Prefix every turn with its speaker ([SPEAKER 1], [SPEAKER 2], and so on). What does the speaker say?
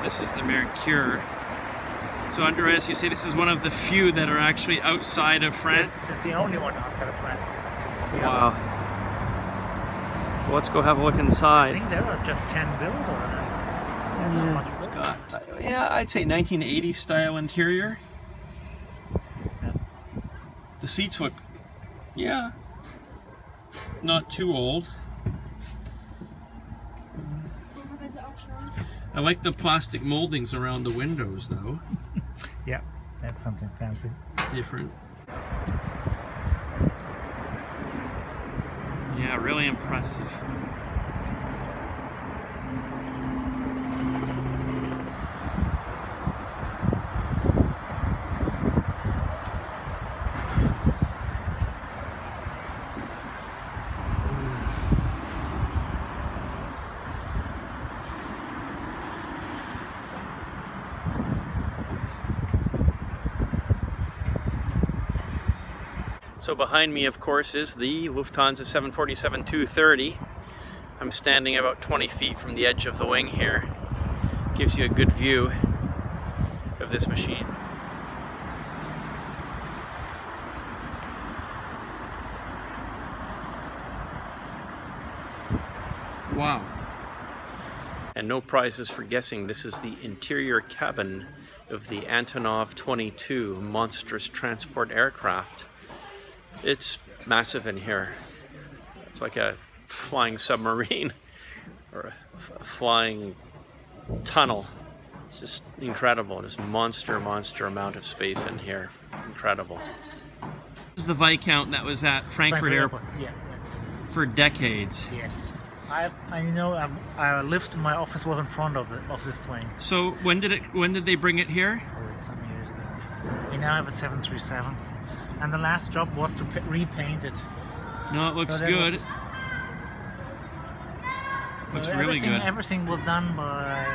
[SPEAKER 1] This is the Mercure. So Andres, you say this is one of the few that are actually outside of France?
[SPEAKER 2] It's the only one outside of France.
[SPEAKER 1] Wow. Well, let's go have a look
[SPEAKER 2] I
[SPEAKER 1] inside.
[SPEAKER 2] think there are just 10 built or not much
[SPEAKER 1] It's
[SPEAKER 2] built.
[SPEAKER 1] got, yeah, I'd say 1980 style interior.
[SPEAKER 2] Yeah.
[SPEAKER 1] The seats look, yeah, not too old. I like the plastic moldings around the windows though.
[SPEAKER 2] Yeah, that's something fancy.
[SPEAKER 1] Different. Yeah, really impressive. So behind me, of course, is the Lufthansa 747-230. I'm standing about 20 feet from the edge of the wing here. Gives you a good view of this machine. Wow. And no prizes for guessing. This is the interior cabin of the Antonov 22 monstrous transport aircraft. It's massive in here. It's like a flying submarine or a flying tunnel. It's just incredible. This monster amount of space in here. Incredible. This is the Viscount that was at Frankfurt Airport
[SPEAKER 2] Yeah, that's it.
[SPEAKER 1] for decades.
[SPEAKER 2] Yes. I lived. My office was in front of this plane.
[SPEAKER 1] So when did they bring it here?
[SPEAKER 2] Oh, some years ago. We now have a 737, and the last job was to repaint it.
[SPEAKER 1] No, it looks
[SPEAKER 2] So
[SPEAKER 1] good. Looks really good.
[SPEAKER 2] Everything was done by